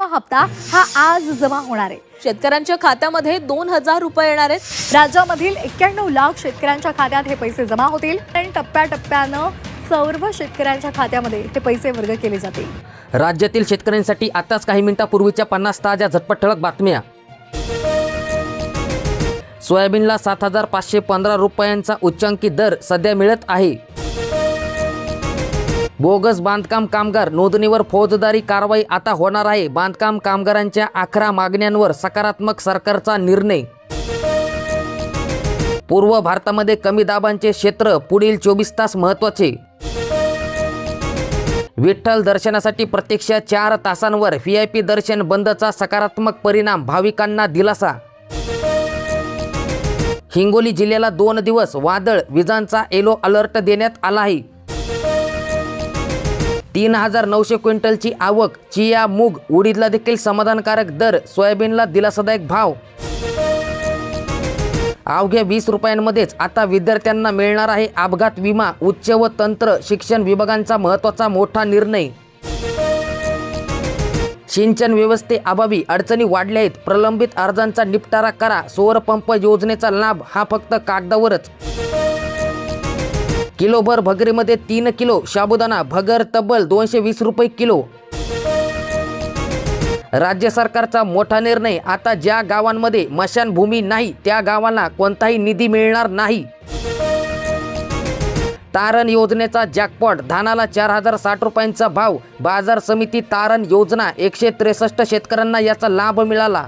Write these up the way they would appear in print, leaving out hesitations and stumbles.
हप्ता हा आज जमा होणार आहे। शेतकऱ्यांच्या खात्यामध्ये 2000 रुपये येणार आहेत। राज्यामधील 91 लाख शेतकऱ्यांच्या खात्यात हे पैसे जमा होतील आणि टप्प्याटप्प्यानं सर्व शेतकऱ्यांच्या खात्यामध्ये हे पैसे वर्ग केले जातील। राज्यातील शेतकऱ्यांसाठी आताच काही मिनिटांपूर्वीच्या 50 ताज्या झटपट ठळक बातम्या। सोयाबीनला 7515 रुपयांचा उच्चांकी दर सध्या मिळत आहे। बोगस बांधकाम कामगार नोंदणीवर फौजदारी कारवाई आता होणार आहे। बांधकाम कामगारांच्या 11 मागण्यांवर सकारात्मक सरकारचा निर्णय। पूर्व भारतामध्ये कमी दाबांचे क्षेत्र पुढील 24 तास महत्त्वाचे। विठ्ठल दर्शनासाठी प्रतीक्षा 4 तासांवर VIP दर्शन बंदचा सकारात्मक परिणाम, भाविकांना दिलासा। हिंगोली जिल्ह्याला 2 दिवस वादळ विजांचा येलो अलर्ट देण्यात आला आहे। 3900 क्विंटलची आवक, चिया, मूग, उडीदला देखील समाधानकारक दर, सोयाबीनला दिलासादायक भाव। अवघ्या 20 रुपयांमध्येच आता विद्यार्थ्यांना मिळणार आहे अपघात विमा। उच्च व तंत्र शिक्षण विभागांचा महत्त्वाचा मोठा निर्णय। सिंचन व्यवस्थेअभावी अडचणी वाढल्या आहेत, प्रलंबित अर्जांचा निपटारा करा। सौर पंप योजनेचा लाभ हा फक्त कागदावरच। किलोभर भगरीमध्ये 3 किलो साबुदाणा, भगर तब्बल 220 रुपये किलो। राज्य सरकारचा मोठा निर्णय, आता ज्या गावांमध्ये मशानभूमी नाही त्या गावांना कोणताही निधी मिळणार नाही। तारण योजनेचा जॅकपॉट, धानाला 4060 रुपयांचा भाव। बाजार समिती तारण योजना 163 शेतकऱ्यांना याचा लाभ मिळाला।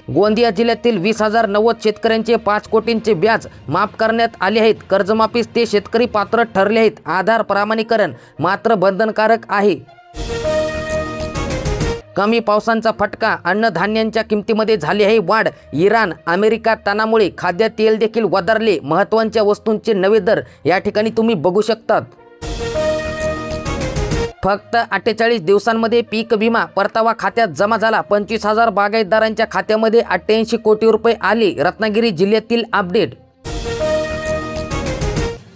गोंदिया जिल्ह्यातील 20,090 शेतकऱ्यांचे 5 कोटींचे व्याज माफ करण्यात आले आहेत। कर्जमाफीस ते शेतकरी पात्र ठरले आहेत। आधार प्रमाणीकरण मात्र बंधनकारक आहे। कमी पावसाचा फटका, अन्नधान्यांच्या किमतीमध्ये झाली आहे वाढ। इराण अमेरिका तणामुळे खाद्यतेल देखील वधारले। महत्त्वाच्या वस्तूंचे नवे दर या ठिकाणी तुम्ही बघू शकतात। फक्त 48 दिवसांमध्ये पीक विमा परतावा खात्यात जमा झाला। 25,000 बागायतदारांच्या खात्यामध्ये 88 कोटी रुपये आले। रत्नागिरी जिल्ह्यातील अपडेट।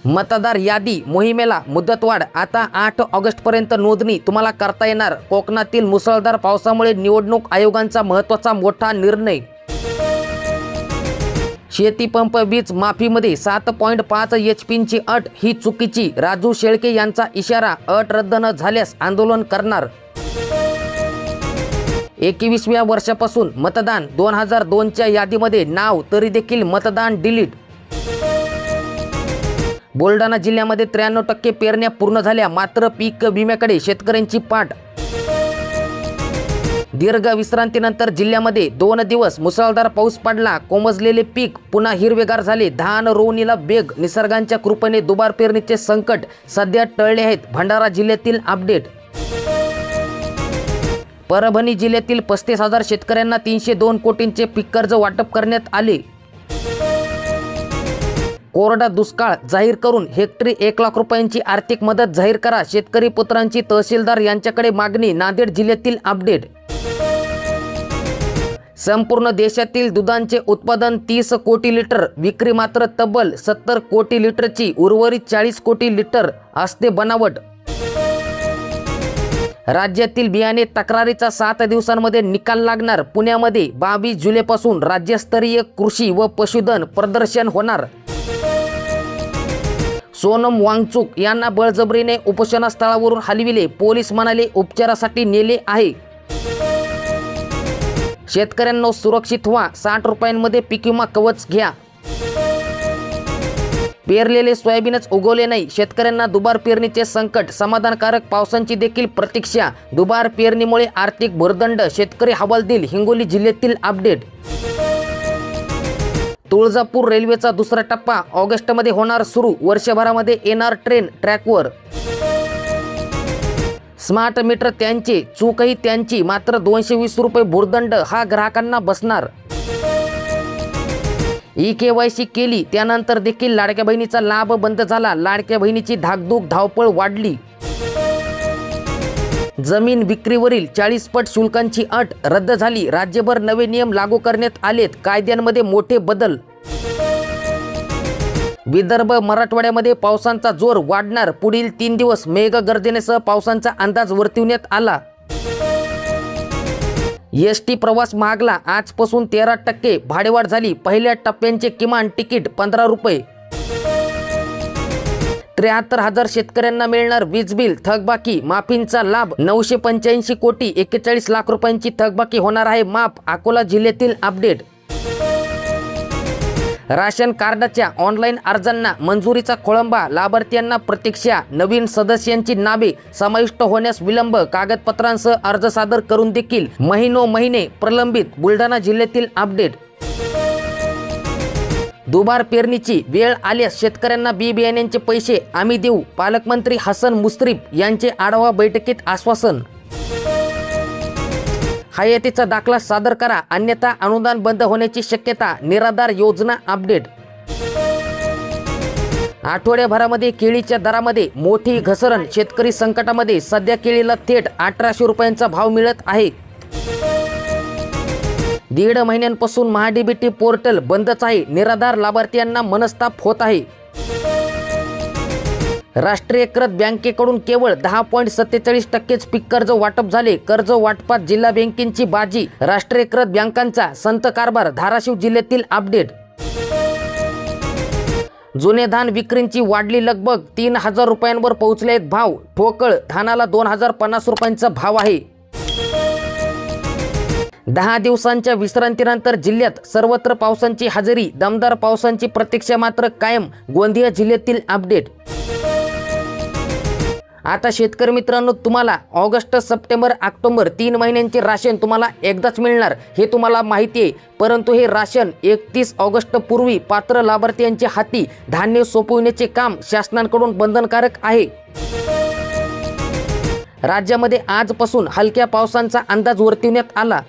मतदार यादी मोहिमेला मुदतवाढ, आता 8 ऑगस्टपर्यंत नोंदणी तुम्हाला करता येणार। कोकणातील मुसळधार पावसामुळे निवडणूक आयोगांचा महत्त्वाचा मोठा निर्णय। शेतीपंप वीज माफीमध्ये 7.5 HP अट ही चुकीची, राजू शेळके यांचा इशारा। अट रद्द न झाल्यास आंदोलन करणार। 21व्या वर्षापासून मतदान, 2002च्या यादीमध्ये नाव तरी देखील मतदान डिलीट। बुलढाणा जिल्ह्यामध्ये 93% पेरण्या पूर्ण झाल्या, मात्र पीक विम्याकडे शेतकऱ्यांची पाठ। दीर्घ विश्रांतीनंतर जिल्ह्यामध्ये 2 दिवस मुसळधार पाऊस पडला। कोमजलेले पीक पुन्हा हिरवेगार झाले। धान रोवणीला वेग, निसर्गाच्या कृपेने दुबार पेरणीचे संकट सध्या टळले आहेत। भंडारा जिल्ह्यातील अपडेट। परभणी जिल्ह्यातील 35,000 शेतकऱ्यांना 302 कोटींचे पीक कर्ज वाटप करण्यात आले। कोरडा दुष्काळ जाहीर करून हेक्टरी 1 लाख रुपयांची आर्थिक मदत जाहीर करा। शेतकरी पुत्रांची तहसीलदार यांच्याकडे मागणी। नांदेड जिल्ह्यातील अपडेट। संपूर्ण देशातील दुधाचे उत्पादन 30 कोटी लिटर, विक्री मात्र तब्बल 70 कोटी लिटरची, उर्वरित 40 कोटी लिटर असते बनावट। राज्यातील बियाणे तक्रारीचा 7 दिवसांमध्ये निकाल लागणार। पुण्यामध्ये 22 जुलैपासून राज्यस्तरीय कृषी व पशुधन प्रदर्शन होणार। सोनम वांगचुक यांना बळजबरीने उपोषणस्थळावरून हलविले, पोलीस म्हणाले उपचारासाठी नेले आहे। शेतकऱ्यांना सुरक्षित व्हा, 60 रुपयांमध्ये पीक विमा कवच घ्या। पेरलेले सोयाबीनच उगवले नाही, शेतकऱ्यांना दुबार पेरणीचे संकट, समाधानकारक पावसांची देखील प्रतीक्षा। दुबार पेरणीमुळे आर्थिक भुर्दंड, शेतकरी हवालदिल। हिंगोली जिल्ह्यातील अपडेट। तुळजापूर रेल्वेचा दुसरा टप्पा ऑगस्टमध्ये होणार सुरू, वर्षभरामध्ये येणार ट्रेन ट्रॅकवर। स्मार्ट मीटर त्यांचे, चूकही त्यांची, मात्र 220 रुपये भुर्दंड हा ग्राहकांना बसणार। KYC केली त्यानंतर देखील लाडक्या बहिणीचा लाभ बंद झाला। लाडक्या बहिणीची धाकधूक धावपळ वाढली। जमीन विक्रीवरील 40 पट शुल्कांची अट रद्द झाली। राज्यभर नवे नियम लागू करण्यात आलेत, कायद्यांमध्ये मोठे बदल। विदर्भ मराठवाड्यामध्ये पावसाचा जोर वाढणार, पुढील 3 दिवस मेघगर्जनेसह पावसाचा अंदाज वर्तविण्यात आला। एसटी प्रवास महागला, आजपासून 13% भाडेवाढ झाली. पहिल्या टप्प्यांचे किमान तिकीट 15 रुपये. 73,000 शेतकऱ्यांना मिळणार वीज बिल थकबाकी माफींचा लाभ. 985 कोटी 41 लाख रुपयांची थकबाकी होणार आहे माफ. अकोला जिल्ह्यातील अपडेट. राशन कार्डाच्या ऑनलाईन अर्जांना मंजुरीचा खोळंबा, लाभार्थ्यांना प्रतीक्षा. नवीन सदस्यांची नावे समाविष्ट होण्यास विलंब, कागदपत्रांसह अर्ज सादर करून देखील महिने प्रलंबित. बुलढाणा जिल्ह्यातील अपडेट. दुबार पेरणीची वेळ आल्यास शेतकऱ्यांना बी बियाण्यांचे पैसे आम्ही देऊ, पालकमंत्री हसन मुश्रीफ यांचे आढावा बैठकीत आश्वासन. हयातीचा दाखला सादर करा, अन्यथा अनुदान बंद होण्याची शक्यता. निराधार योजना अपडेट. आठवड्याभरामध्ये केळीच्या दरामध्ये मोठी घसरण, शेतकरी संकटामध्ये. सध्या केळीला थेट 1800 रुपयांचा भाव मिळत आहे. 1.5 महिन्यांपासून महाडीबीटी पोर्टल बंदच आहे. निराधार लाभार्थ्यांना मनस्ताप होत आहे. राष्ट्रीयकृत बँकेकडून केवळ 10.47% पीक कर्ज वाटप झाले. कर्ज वाटपात जिल्हा बँकेची बाजी. राष्ट्रीयकृत बँकांचा संत कारभार. धाराशिव जिल्ह्यातील अपडेट. जुने धान विक्रींची वाढली लगबग, 3,000 रुपयांवर पोहोचले आहेत भाव. ठोकळ धानाला 2,050 रुपयांचा भाव आहे. 10 दिवसांच्या विश्रांतीनंतर जिल्ह्यात सर्वत्र पावसाची हजेरी. दमदार पावसाची प्रतीक्षा मात्र कायम. गोंदिया जिल्ह्यातील अपडेट. आता शेतकरी मित्रांनो, तुम्हाला ऑगस्ट, सप्टेंबर, ऑक्टोबर 3 महिन्यांचे राशन तुम्हाला एकदाच मिळणार हे तुम्हाला माहिती आहे. परंतु हे राशन 31 ऑगस्ट पूर्वी पात्र लाभार्थ्यांच्या हाती धान्य सोपविण्याचे काम शासनाकडून बंधनकारक आहे. राज्यामध्ये आजपासून हलक्या पावसाचा अंदाज वर्तविण्यात आला.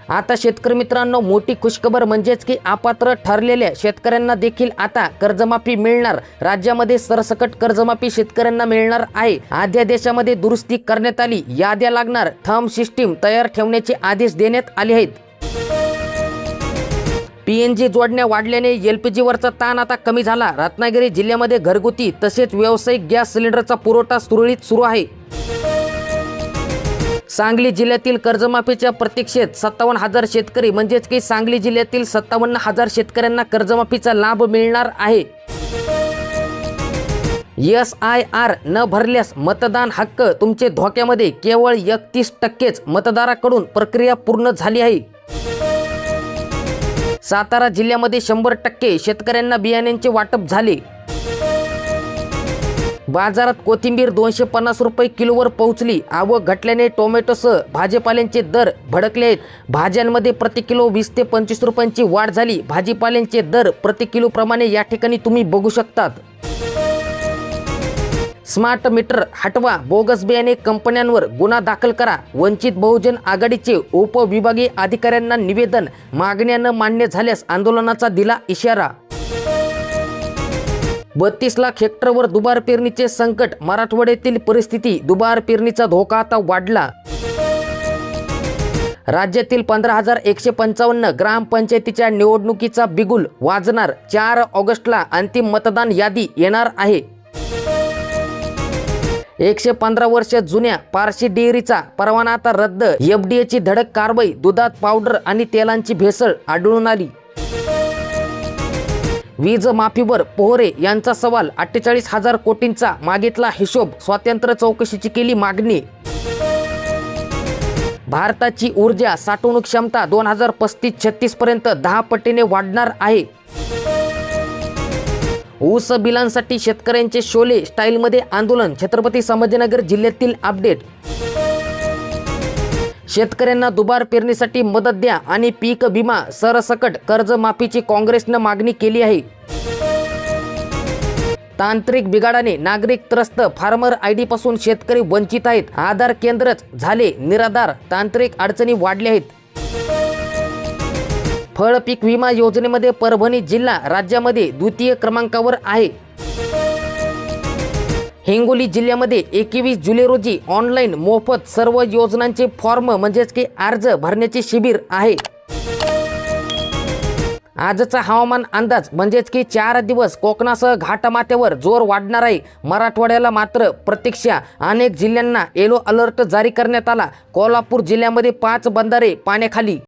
आता शेतकरी मित्रांनो, मोठी खुशखबर म्हणजेच की अपात्र ठरलेल्या शेतकऱ्यांना देखील आता कर्जमाफी मिळणार. राज्यामध्ये सरसकट कर्जमाफी शेतकऱ्यांना मिळणार आहे. अध्यादेशामध्ये दुरुस्ती करण्यात आली. याद्या लागणार. थंब सिस्टीम तयार ठेवण्याचे आदेश देण्यात आले आहेत. PNG जोडण्या वाढल्याने LPGवरचा ताण आता कमी झाला. रत्नागिरी जिल्ह्यामध्ये घरगुती तसेच व्यावसायिक गॅस सिलेंडरचा पुरवठा सुरळीत सुरू आहे. सांगली जिल्ह्यातील कर्जमाफीच्या प्रतीक्षेत 57,000 शेतकरी म्हणजेच की सांगली जिल्ह्यातील 57,000 शेतकऱ्यांना कर्जमाफीचा लाभ मिळणार आहे. SIR न भरल्यास मतदान हक्क तुमचे धोक्यामध्ये. केवळ 31% मतदाराकडून प्रक्रिया पूर्ण झाली आहे. सातारा जिल्ह्यामध्ये 100% शेतकऱ्यांना बियाण्यांचे वाटप झाले. बाजारात कोथिंबीर 250 रुपये किलोवर पोहोचली. आवक घटल्याने टोमॅटोसह भाजीपाल्यांचे दर भडकले आहेत. भाज्यांमध्ये प्रति किलो 20 ते 25 रुपयांची वाढ झाली. भाजीपाल्यांचे दर प्रति किलो प्रमाणे या ठिकाणी तुम्ही बघू शकतात. स्मार्ट मीटर हटवा, बोगस बियाणे कंपन्यांवर गुन्हा दाखल करा. वंचित बहुजन आघाडीचे उपविभागीय अधिकाऱ्यांना निवेदन. मागण्या न मान्य झाल्यास आंदोलनाचा दिला इशारा. 32 लाख हेक्टरवर दुबार पेरणीचे संकट. मराठवाड्यातील परिस्थिती. दुबार पेरणीचा धोका आता वाढला. राज्यातील 15,155 ग्रामपंचायतीच्या निवडणुकीचा बिगुल वाजणार. 4 ऑगस्टला अंतिम मतदान यादी येणार आहे. 115 वर्ष जुन्या पारशी डेअरीचा परवाना आता रद्द. FDAची धडक कारवाई. दुधात पावडर आणि तेलांची भेसळ आढळून आली. वीज माफीवर पोहरे यांचा सवाल. 48,000 कोटींचा मागितला हिशोब. स्वातंत्र्य चौकशीची केली मागणी. भारताची ऊर्जा साठवणूक क्षमता 2035-36 पर्यंत 10 पटीने वाढणार आहे. ऊस बिलांसाठी शेतकऱ्यांचे शोले स्टाईलमध्ये आंदोलन. छत्रपती संभाजीनगर जिल्ह्यातील अपडेट. शेतकऱ्यांना दुबार पेरणीसाठी मदत द्या आणि पीक विमा सरसकट कर्जमाफीची काँग्रेसनं मागणी केली आहे. तांत्रिक बिघाडाने नागरिक त्रस्त. फार्मर ID पासून शेतकरी वंचित आहेत. आधार केंद्रच झाले निराधार. तांत्रिक अडचणी वाढल्या आहेत. फळ पीक विमा योजनेमध्ये परभणी जिल्हा राज्यामध्ये 2य क्रमांकावर आहे. हिंगोली जिल्ह्यामध्ये 21 जुलै रोजी ऑनलाईन मोफत सर्व योजनांचे फॉर्म म्हणजेच की अर्ज भरण्याचे शिबिर आहे. आजचा हवामान अंदाज म्हणजेच की 4 दिवस कोकणासह घाटमाथ्यावर जोर वाढणार आहे. मराठवाड्याला मात्र प्रतीक्षा. अनेक जिल्ह्यांना येलो अलर्ट जारी करण्यात आला. कोल्हापूर जिल्ह्यामध्ये 5 बंधारे पाण्याखाली.